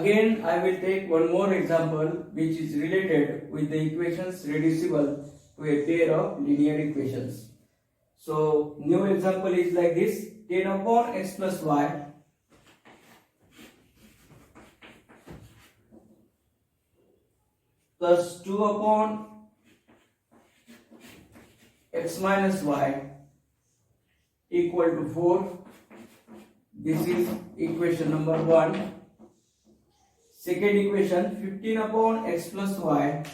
Again, I will take one more example which is related with the equations reducible to a pair of linear equations. So, new example is like this: 10 upon x plus y plus 2 upon x minus y equal to 4. This is equation number 1. Second equation, 15 upon x plus y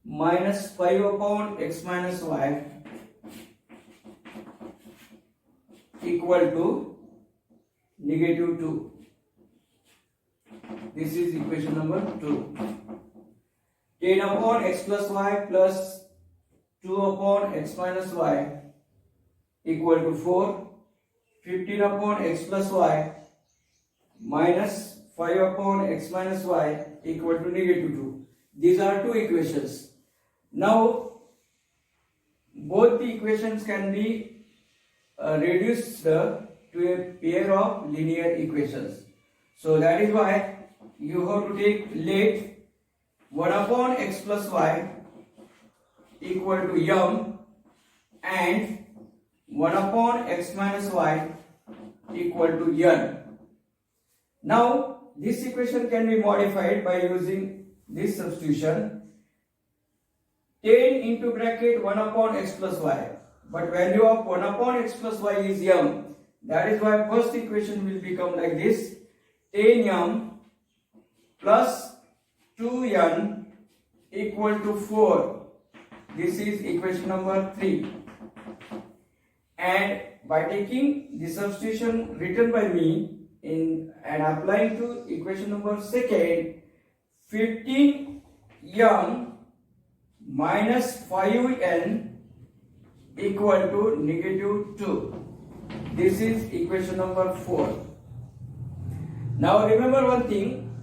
minus 5 upon x minus y equal to negative 2. This is equation number 2. 10 upon x plus y plus 2 upon x minus y equal to 4. 15 upon x plus y minus 5 upon x minus y equal to negative 2. These are two equations. Now, both the equations can be reduced to a pair of linear equations. So that is why you have to take let 1 upon x plus y equal to m and 1 upon x minus y equal to n. Now, this equation can be modified by using this substitution: 10 into bracket 1 upon x plus y, but value of 1 upon x plus y is m. That is why first equation will become like this: 10m plus 2n equal to 4. This is equation number 3. And by taking the substitution written by me and applying to equation number 2, 15m minus 5n equal to negative 2. This is equation number 4. Now remember one thing: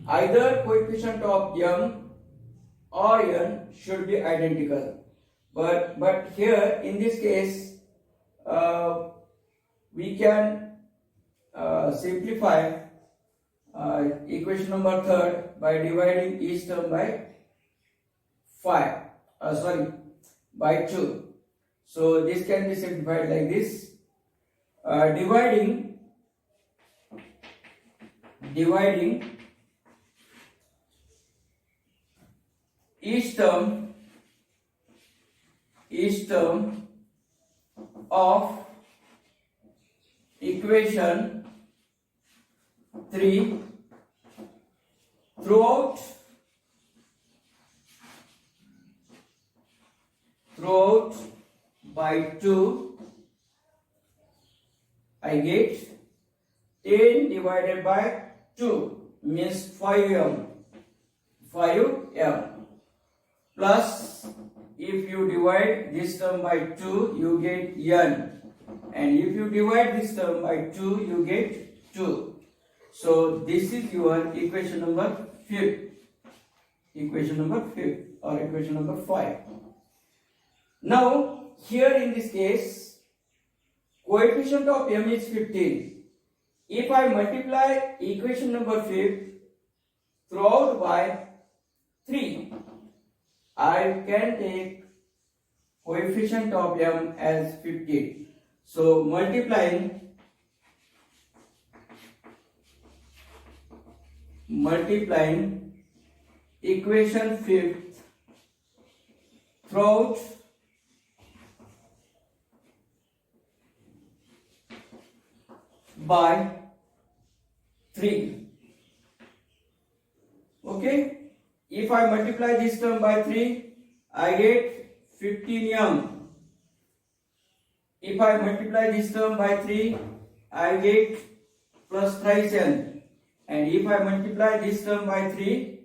either coefficient of m or n should be identical. But here in this case we can simplify equation number 3 by dividing each term by 2. So this can be simplified like this: dividing each term of equation 3 throughout by 2, I get 10 divided by 2 means 5m plus, if you divide this term by 2 you get n, and if you divide this term by 2 you get 2. So this is your equation number 5 or equation number 5. Now here in this case coefficient of m is 15. If I multiply equation number 5 throughout by 3, I can take coefficient of m as 15. So multiplying equation 5 throughout by 3. Okay, if I multiply this term by 3, I get 15m. If I multiply this term by 3, I get plus thrice n. And if I multiply this term by 3,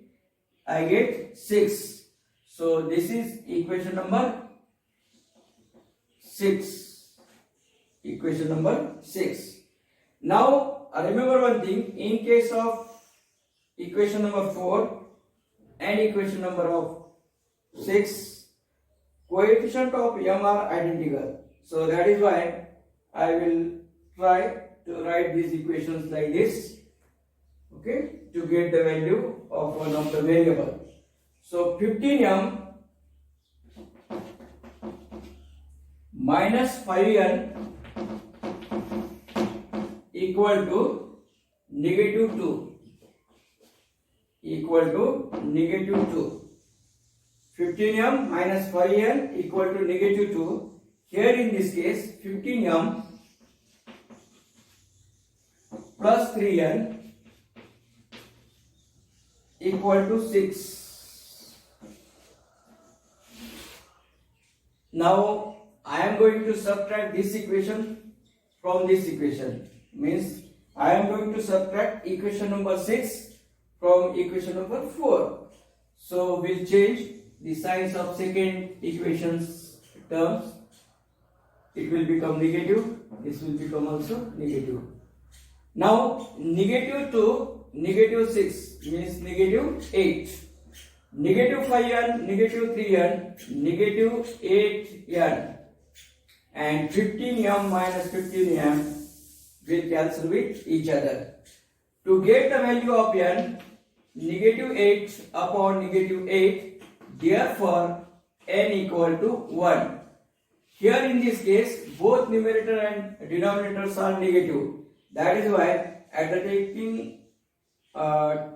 I get 6. So this is equation number 6. Equation number 6. Now remember one thing: in case of equation number 4 and equation number of 6, coefficient of m are identical. So that is why I will try to write these equations like this, okay, to get the value of one of the variable. So 15m minus 5n equal to negative 2, equal to negative 2. 15m minus 5n equal to negative 2. Here in this case 15m plus 3n equal to 6. Now I am going to subtract this equation from this equation. Means I am going to subtract equation number 6 from equation number 4. So we'll change the signs of second equation's terms. It will become negative. This will become also negative. Now negative 2, negative 6 means negative 8. Negative 5n, negative 3n, negative 8n, and 15m minus 15m will cancel with each other. To get the value of n, negative 8 upon negative 8, therefore n equal to 1. Here in this case, both numerator and denominators are negative. That is why at the taking a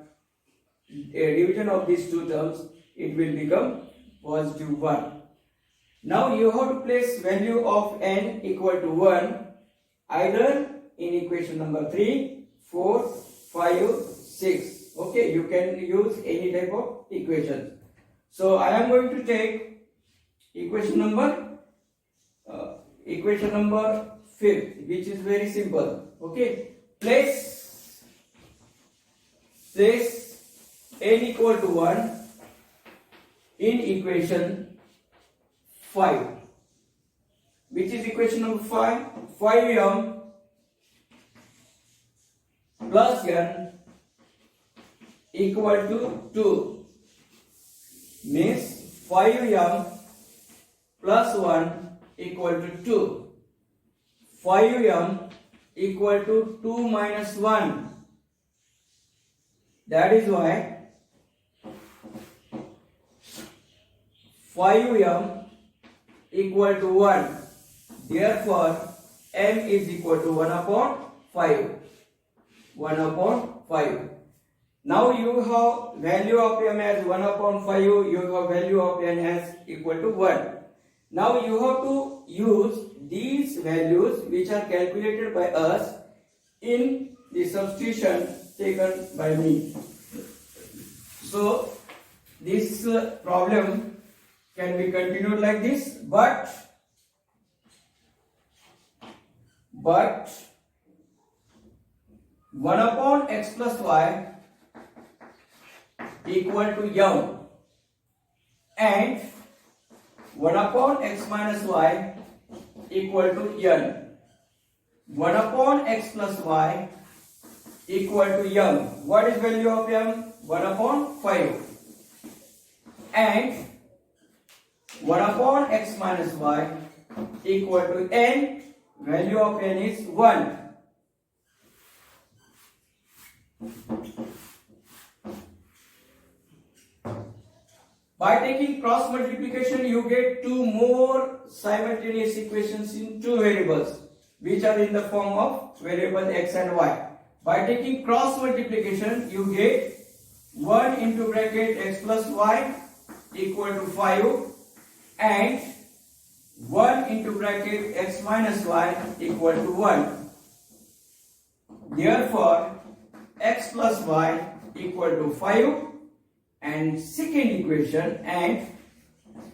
division of these two terms, it will become positive 1. Now you have to place value of n equal to 1 either in equation number 3, 4, 5, 6. Okay, you can use any type of equation. So I am going to take equation number 5th, which is very simple. Okay, place n equal to 1 in equation 5. Which is equation number 5? 5m plus n equal to 2. Means 5m plus 1 equal to 2. 5m equal to 2 minus 1. That is why 5m equal to 1. Therefore, m is equal to 1 upon 5. 1 upon 5. Now you have value of m as 1 upon 5. You have value of n as equal to 1. Now you have to use these values which are calculated by us in the substitution taken by me. So this problem can be continued like this, but 1 upon x plus y equal to m and 1 upon x minus y equal to n. 1 upon x plus y equal to m. What is value of m? 1 upon 5. And 1 upon x minus y equal to n. Value of n is 1. By taking cross multiplication, you get two more simultaneous equations in two variables, which are in the form of variable x and y. By taking cross multiplication, you get 1 into bracket x plus y equal to 5 and 1 into bracket x minus y equal to 1. Therefore, x plus y equal to 5 and second equation and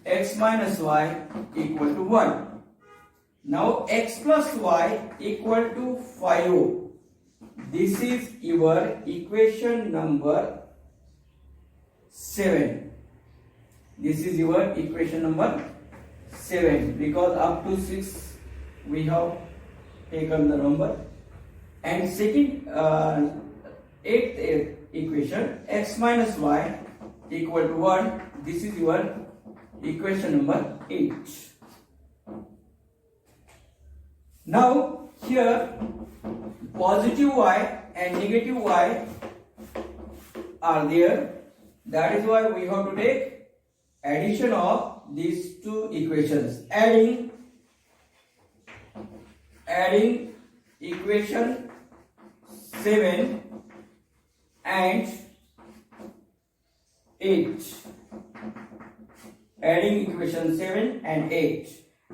x minus y equal to 1. Now x plus y equal to 5. This is your equation number 7. This is your equation number 7 because up to 6 we have taken the number. And second 8th equation x minus y equal to 1. This is your equation number 8. Now here positive y and negative y are there. That is why we have to take addition of these two equations. Adding equation 7 and 8. Adding equation 7 and 8.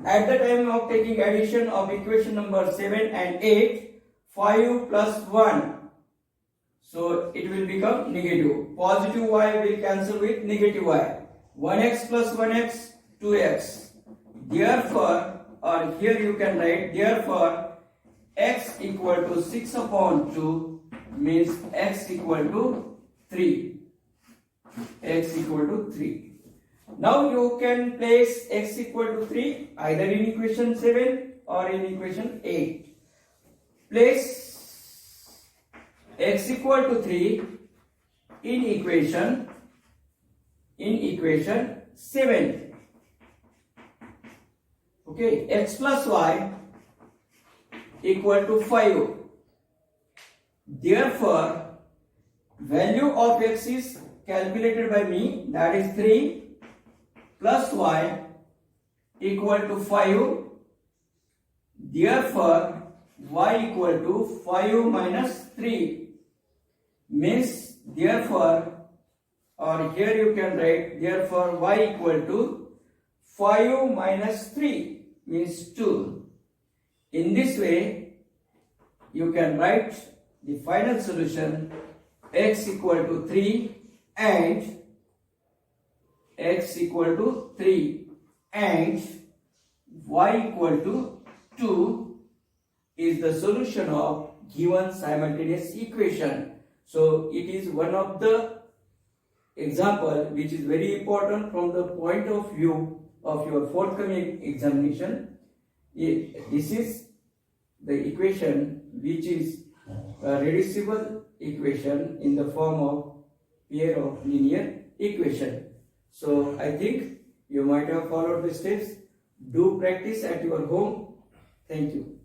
At the time of taking addition of equation number 7 and 8, 5 plus 1. So it will become negative. Positive y will cancel with negative y. 1x plus 1x, 2x. Therefore, or here you can write, therefore, x equal to 6 upon 2 means x equal to 3. X equal to 3. Now you can place x equal to 3 either in equation 7 or in equation 8. Place x equal to 3 in equation 7. Okay, x plus y equal to 5. Therefore, value of x is calculated by me, that is 3 plus y equal to 5. Therefore, y equal to 5 minus 3 means, therefore, or here you can write, therefore y equal to 5 minus 3 means 2. In this way, you can write the final solution, x equal to 3 and x equal to 3 and y equal to 2 is the solution of given simultaneous equation. So it is one of the example which is very important from the point of view of your forthcoming examination. This is the equation which is a reducible equation in the form of pair of linear equation. So I think you might have followed the steps. Do practice at your home. Thank you.